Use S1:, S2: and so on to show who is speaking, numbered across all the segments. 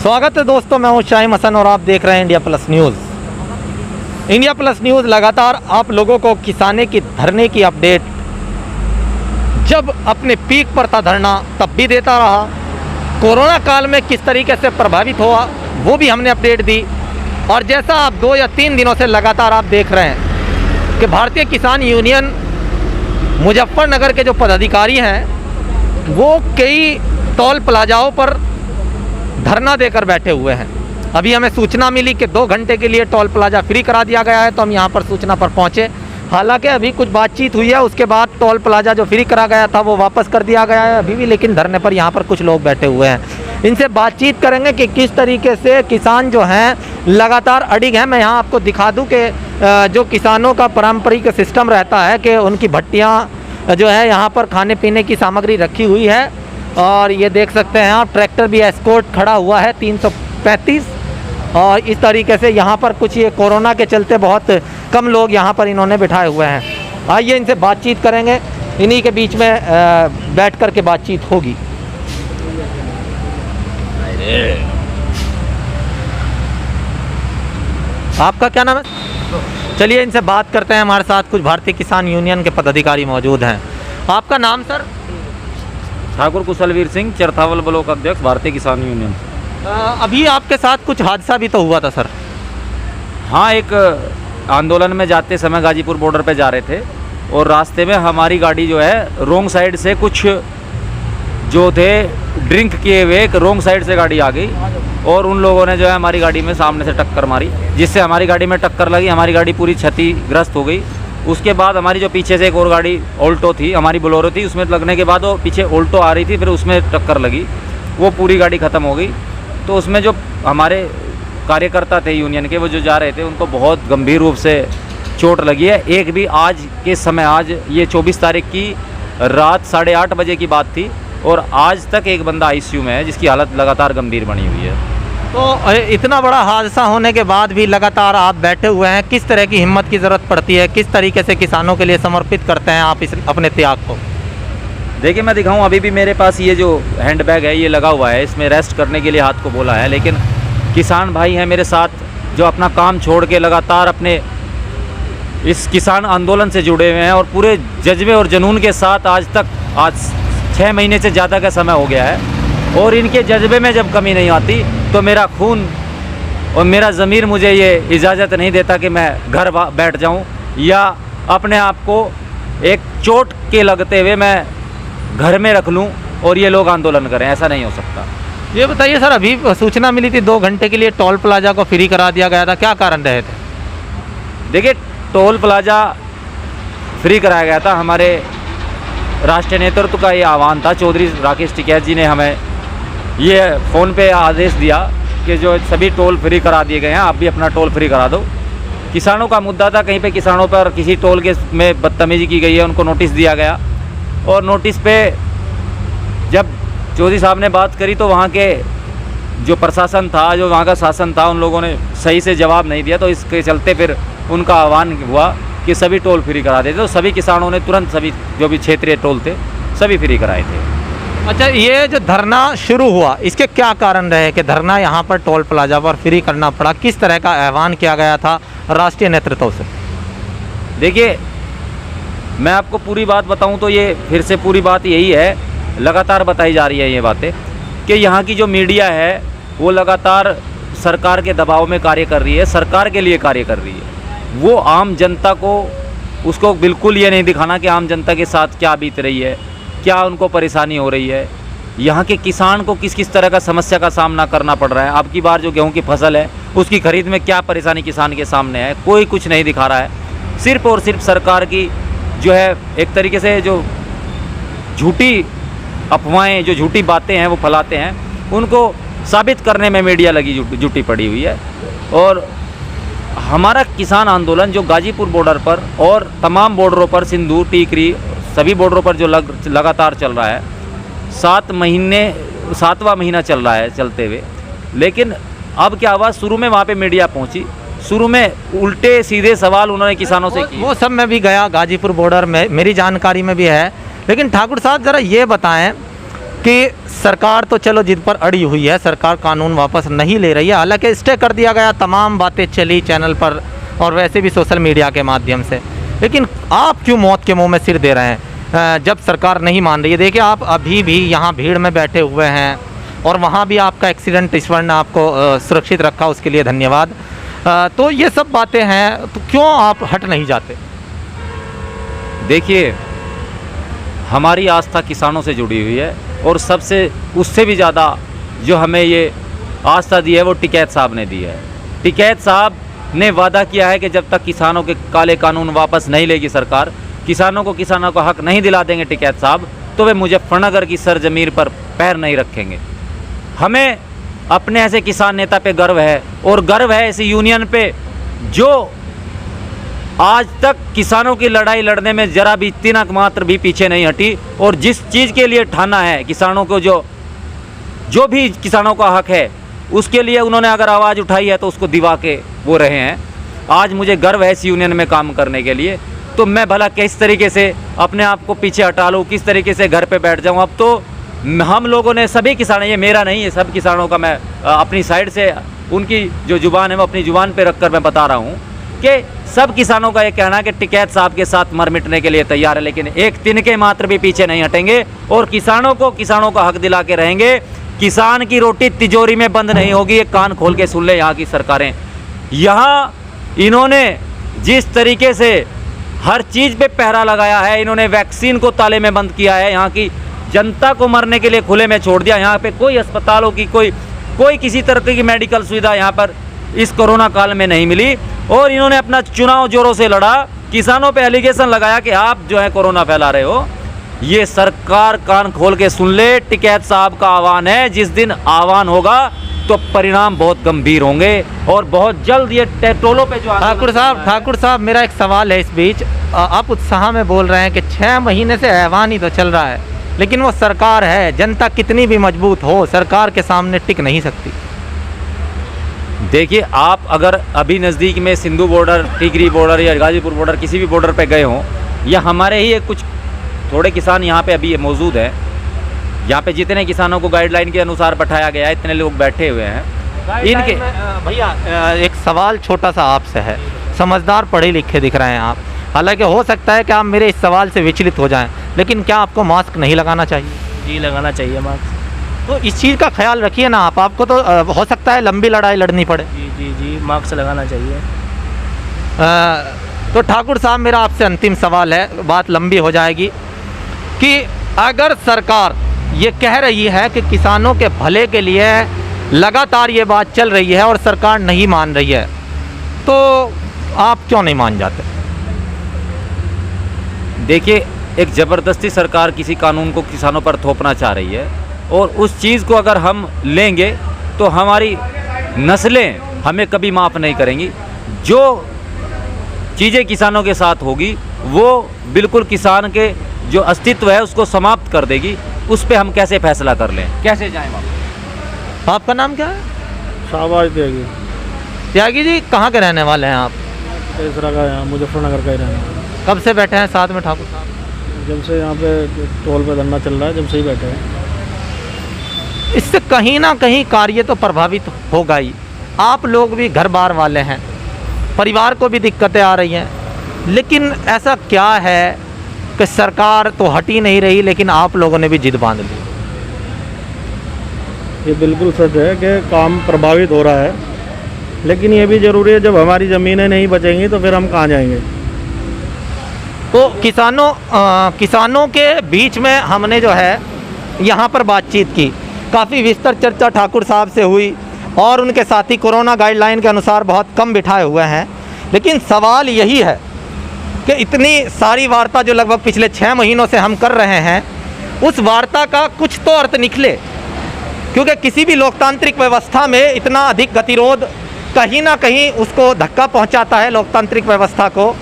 S1: स्वागत है दोस्तों, मैं हूं शाहिम हसन और आप देख रहे हैं India plus news. India plus news लगातार आप लोगों को किसाने की धरने की अपडेट, जब अपने पीक पर था धरना तब भी देता रहा, कोरोना काल में किस तरीके से प्रभावित हुआ वो भी हमने अपडेट दी। और जैसा आप 2 या 3 दिनों से लगातार आप देख रहे हैं कि भारतीय किसान यूनियन मुजफ्फरनगर के जो पदाधिकारी हैं वो कई टोल प्लाजाओं पर धरना देकर बैठे हुए हैं। अभी हमें सूचना मिली कि 2 घंटे के लिए टोल प्लाजा फ्री करा दिया गया है, तो हम यहाँ पर सूचना पर पहुँचे। हालांकि अभी कुछ बातचीत हुई है, उसके बाद टोल प्लाजा जो फ्री करा गया था वो वापस कर दिया गया है अभी भी, लेकिन धरने पर यहाँ पर कुछ लोग बैठे हुए हैं। इनसे बातचीत करेंगे कि किस तरीके से किसान जो हैं लगातार अडिग हैं। मैं यहाँ आपको दिखा दूँ कि जो किसानों का पारंपरिक सिस्टम रहता है कि उनकी भट्टियाँ जो है यहाँ पर खाने पीने की सामग्री रखी हुई है। और ये देख सकते हैं आप, ट्रैक्टर भी एस्कॉर्ट खड़ा हुआ है 335। और इस तरीके से यहाँ पर कुछ ये कोरोना के चलते बहुत कम लोग यहाँ पर इन्होंने बिठाए हुए हैं। आइए इनसे बातचीत करेंगे, इन्हीं के बीच में बैठ कर के बातचीत होगी। आपका क्या नाम है? चलिए इनसे बात करते हैं। हमारे साथ कुछ भारतीय किसान यूनियन के पदाधिकारी मौजूद हैं। आपका नाम सर?
S2: ठाकुर कुशलवीर सिंह, चरथावल ब्लॉक अध्यक्ष, भारतीय किसान यूनियन।
S1: अभी आपके साथ कुछ हादसा भी तो हुआ था सर?
S2: हाँ, एक आंदोलन में जाते समय गाजीपुर बॉर्डर पे जा रहे थे और रास्ते में हमारी गाड़ी जो है रोंग साइड से, कुछ जो थे ड्रिंक किए हुए, एक रोंग साइड से गाड़ी आ गई और उन लोगों ने जो है हमारी गाड़ी में सामने से टक्कर मारी, जिससे हमारी गाड़ी में टक्कर लगी, हमारी गाड़ी पूरी क्षतिग्रस्त हो गई। उसके बाद हमारी जो पीछे से एक और गाड़ी ऑल्टो थी, हमारी बोलेरो थी, उसमें लगने के बाद वो पीछे ऑल्टो आ रही थी, फिर उसमें टक्कर लगी, वो पूरी गाड़ी ख़त्म हो गई। तो उसमें जो हमारे कार्यकर्ता थे यूनियन के, वो जो जा रहे थे, उनको बहुत गंभीर रूप से चोट लगी है। एक भी आज के समय, आज ये 24 तारीख की रात 8:30 बजे की बात थी और आज तक एक बंदा आईसीयू में है, जिसकी हालत लगातार गंभीर बनी हुई है।
S1: तो इतना बड़ा हादसा होने के बाद भी लगातार आप बैठे हुए हैं, किस तरह की हिम्मत की ज़रूरत पड़ती है? किस तरीके से किसानों के लिए समर्पित करते हैं आप इस अपने त्याग को?
S2: देखिए, मैं दिखाऊं, अभी भी मेरे पास ये जो हैंडबैग है ये लगा हुआ है, इसमें रेस्ट करने के लिए हाथ को बोला है, लेकिन किसान भाई हैं मेरे साथ जो अपना काम छोड़ के लगातार अपने इस किसान आंदोलन से जुड़े हुए हैं और पूरे जज्बे और जुनून के साथ आज 6 महीने से ज़्यादा का समय हो गया है। और इनके जज्बे में जब कमी नहीं आती तो मेरा खून और मेरा ज़मीर मुझे ये इजाज़त नहीं देता कि मैं घर बैठ जाऊं या अपने आप को एक चोट के लगते हुए मैं घर में रख लूं और ये लोग आंदोलन करें। ऐसा नहीं हो सकता।
S1: ये बताइए सर, अभी सूचना मिली थी 2 घंटे के लिए टोल प्लाजा को फ्री करा दिया गया था, क्या कारण रहे थे?
S2: देखिए, टोल प्लाजा फ्री कराया गया था, हमारे राष्ट्रीय नेतृत्व का ये आह्वान था। चौधरी राकेश टिकैत जी ने हमें ये फ़ोन पे आदेश दिया कि जो सभी टोल फ्री करा दिए गए हैं, आप भी अपना टोल फ्री करा दो। किसानों का मुद्दा था, कहीं पे किसानों पर किसी टोल के में बदतमीजी की गई है, उनको नोटिस दिया गया और नोटिस पे जब चौधरी साहब ने बात करी तो वहाँ के जो प्रशासन था, जो वहाँ का शासन था, उन लोगों ने सही से जवाब नहीं दिया। तो इसके चलते फिर उनका आह्वान हुआ कि सभी टोल फ्री करा देते। तो सभी किसानों ने तुरंत सभी जो भी क्षेत्रीय टोल थे सभी फ्री कराए थे।
S1: अच्छा, ये जो धरना शुरू हुआ, इसके क्या कारण रहे कि धरना यहाँ पर टोल प्लाजा पर फ्री करना पड़ा? किस तरह का आह्वान किया गया था राष्ट्रीय नेतृत्व से?
S2: देखिए, मैं आपको पूरी बात बताऊं तो ये फिर से पूरी बात यही है, लगातार बताई जा रही है ये बातें कि यहाँ की जो मीडिया है वो लगातार सरकार के दबाव में कार्य कर रही है, सरकार के लिए कार्य कर रही है। वो आम जनता को, उसको बिल्कुल ये नहीं दिखाना कि आम जनता के साथ क्या बीत रही है, क्या उनको परेशानी हो रही है, यहाँ के किसान को किस किस तरह का समस्या का सामना करना पड़ रहा है। अब की बार जो गेहूं की फसल है उसकी खरीद में क्या परेशानी किसान के सामने है, कोई कुछ नहीं दिखा रहा है। सिर्फ और सिर्फ सरकार की जो है एक तरीके से जो झूठी अफवाहें, जो झूठी बातें हैं वो फैलाते हैं, उनको साबित करने में मीडिया लगी जुटी पड़ी हुई है। और हमारा किसान आंदोलन जो गाजीपुर बॉर्डर पर और तमाम बॉर्डरों पर, सिंदूर, टीकरी, सभी बॉर्डरों पर जो लगातार चल रहा है, 7वां महीना चल रहा है चलते हुए। लेकिन अब क्या हुआ, शुरू में वहाँ पे मीडिया पहुँची, शुरू में उल्टे सीधे सवाल उन्होंने किसानों से किए।
S1: वो सब मैं भी गया गाजीपुर बॉर्डर में, मेरी जानकारी में भी है। लेकिन ठाकुर साहब ज़रा ये बताएं कि सरकार तो चलो जिद पर अड़ी हुई है, सरकार कानून वापस नहीं ले रही है, हालांकि स्टे कर दिया गया, तमाम बातें चली चैनल पर और वैसे भी सोशल मीडिया के माध्यम से, लेकिन आप क्यों मौत के मुंह में सिर दे रहे हैं जब सरकार नहीं मान रही है? देखिए आप अभी भी यहाँ भीड़ में बैठे हुए हैं और वहाँ भी आपका एक्सीडेंट ईश्वर ने आपको सुरक्षित रखा, उसके लिए धन्यवाद। तो ये सब बातें हैं, तो क्यों आप हट नहीं जाते?
S2: देखिए, हमारी आस्था किसानों से जुड़ी हुई है और सबसे उससे भी ज़्यादा जो हमें ये आस्था दी है वो टिकैत साहब ने दी है। टिकैत साहब ने वादा किया है कि जब तक किसानों के काले कानून वापस नहीं लेगी सरकार, किसानों को हक नहीं दिला देंगे टिकैत साहब, तो वे मुजफ्फरनगर की सरजमीन पर पैर नहीं रखेंगे। हमें अपने ऐसे किसान नेता पे गर्व है और गर्व है ऐसी यूनियन पे जो आज तक किसानों की लड़ाई लड़ने में जरा भी तिनक मात्र भी पीछे नहीं हटी और जिस चीज़ के लिए ठाना है किसानों को, जो भी किसानों का हक है उसके लिए उन्होंने अगर आवाज़ उठाई है तो उसको दिवा के वो रहे हैं। आज मुझे गर्व है इस यूनियन में काम करने के लिए। तो मैं भला किस तरीके से अपने आप को पीछे हटा लूँ, किस तरीके से घर पे बैठ जाऊँ? अब तो हम लोगों ने सभी किसान, ये मेरा नहीं है, सब किसानों का मैं अपनी साइड से उनकी जो जुबान है वो अपनी जुबान पे रख कर मैं बता रहा हूँ कि सब किसानों का ये कहना है कि टिकैत साहब के साथ मर मिटने के लिए तैयार है, लेकिन एक तिनके मात्र भी पीछे नहीं हटेंगे और किसानों का हक दिला के रहेंगे। किसान की रोटी तिजोरी में बंद नहीं होगी, ये कान खोल के सुन ले यहाँ की सरकारें। यहाँ इन्होंने जिस तरीके से हर चीज़ पे पहरा लगाया है, इन्होंने वैक्सीन को ताले में बंद किया है, यहाँ की जनता को मरने के लिए खुले में छोड़ दिया। यहाँ पे कोई अस्पतालों की कोई किसी तरह की मेडिकल सुविधा यहाँ पर इस कोरोना काल में नहीं मिली और इन्होंने अपना चुनाव जोरों से लड़ा। किसानों पे एलिगेशन लगाया कि आप जो है कोरोना फैला रहे हो। ये सरकार कान खोल के सुन ले, टिकैत साहब का आह्वान है, जिस दिन आह्वान होगा तो परिणाम बहुत गंभीर होंगे और बहुत जल्द ये टोलों पे जो
S1: ठाकुर साहब मेरा एक सवाल है इस बीच। आप उत्साह में बोल रहे हैं कि 6 महीने से ऐवान ही तो चल रहा है, लेकिन वो सरकार है, जनता कितनी भी मजबूत हो सरकार के सामने टिक नहीं सकती।
S2: देखिए, आप अगर अभी नज़दीक में सिंधु बॉर्डर, टिकरी बॉर्डर या गाजीपुर बॉर्डर किसी भी बॉर्डर पे गए हों, या हमारे ही कुछ थोड़े किसान यहाँ पे अभी मौजूद हैं, यहाँ पे जितने किसानों को गाइडलाइन के अनुसार बैठाया गया है, इतने लोग बैठे हुए हैं। इनके
S1: भैया एक सवाल छोटा सा आपसे है, समझदार पढ़े लिखे दिख रहे हैं आप, हालांकि हो सकता है कि आप मेरे इस सवाल से विचलित हो जाएं, लेकिन क्या आपको मास्क नहीं लगाना चाहिए?
S3: जी लगाना चाहिए मास्क।
S1: तो इस चीज़ का ख्याल रखिए ना आप, आपको तो हो सकता है लंबी लड़ाई लड़नी पड़े।
S3: जी मास्क लगाना चाहिए।
S1: तो ठाकुर साहब मेरा आपसे अंतिम सवाल है, बात लंबी हो जाएगी, कि अगर सरकार ये कह रही है कि किसानों के भले के लिए लगातार ये बात चल रही है और सरकार नहीं मान रही है, तो आप क्यों नहीं मान जाते?
S2: देखिए, एक ज़बरदस्ती सरकार किसी कानून को किसानों पर थोपना चाह रही है और उस चीज़ को अगर हम लेंगे तो हमारी नस्लें हमें कभी माफ़ नहीं करेंगी। जो चीज़ें किसानों के साथ होगी वो बिल्कुल किसान के जो अस्तित्व है उसको समाप्त कर देगी। उस पे हम कैसे फैसला कर लें, कैसे जाएं वापस?
S1: आपका नाम क्या है?
S3: शाहबाज त्यागी।
S1: त्यागी जी, कहाँ के रहने वाले हैं आप?
S3: तेसरा का, यहाँ मुजफ्फरनगर का ही रहने वाला।
S1: कब से बैठे हैं साथ में ठाकुर साहब?
S3: जब से यहाँ पे टोल पे धरना चल रहा है, जब से ही बैठे हैं।
S1: इससे कहीं ना कहीं कार्य तो प्रभावित होगा ही। आप लोग भी घर बार वाले हैं, परिवार को भी दिक्कतें आ रही हैं, लेकिन ऐसा क्या है कि सरकार तो हट ही नहीं रही, लेकिन आप लोगों ने भी जिद बांध ली?
S3: ये बिल्कुल सच है कि काम प्रभावित हो रहा है, लेकिन ये भी ज़रूरी है, जब हमारी ज़मीनें नहीं बचेंगी तो फिर हम कहाँ जाएंगे?
S1: तो किसानों के बीच में हमने जो है यहाँ पर बातचीत की, काफ़ी विस्तार चर्चा ठाकुर साहब से हुई और उनके साथी कोरोना गाइडलाइन के अनुसार बहुत कम बिठाए हुए हैं, लेकिन सवाल यही है कि इतनी सारी वार्ता जो लगभग पिछले 6 महीनों से हम कर रहे हैं, उस वार्ता का कुछ तो अर्थ निकले, क्योंकि किसी भी लोकतांत्रिक व्यवस्था में इतना अधिक गतिरोध कहीं ना कहीं उसको धक्का पहुंचाता है लोकतांत्रिक व्यवस्था को।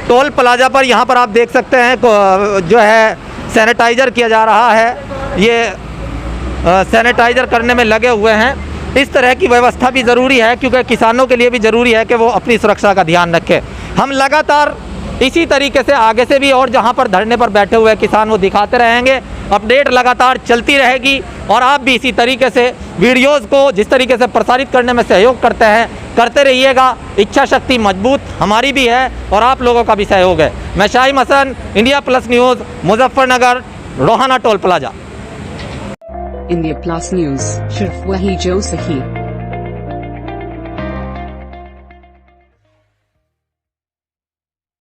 S1: टोल प्लाजा पर यहाँ पर आप देख सकते हैं जो है सैनिटाइज़र किया जा रहा है, ये सैनिटाइज़र करने में लगे हुए हैं। इस तरह की व्यवस्था भी ज़रूरी है, क्योंकि किसानों के लिए भी ज़रूरी है कि वो अपनी सुरक्षा का ध्यान रखें। हम लगातार इसी तरीके से आगे से भी और जहां पर धरने पर बैठे हुए किसान वो दिखाते रहेंगे। अपडेट लगातार चलती रहेगी और आप भी इसी तरीके से वीडियोस को जिस तरीके से प्रसारित करने में सहयोग करते हैं करते रहिएगा। इच्छा शक्ति मजबूत हमारी भी है और आप लोगों का भी सहयोग है। मैं Shahim Hasan, India plus news, Muzaffarnagar, Rohana toll plaza.
S4: India plus news, सिर्फ वही जो सही।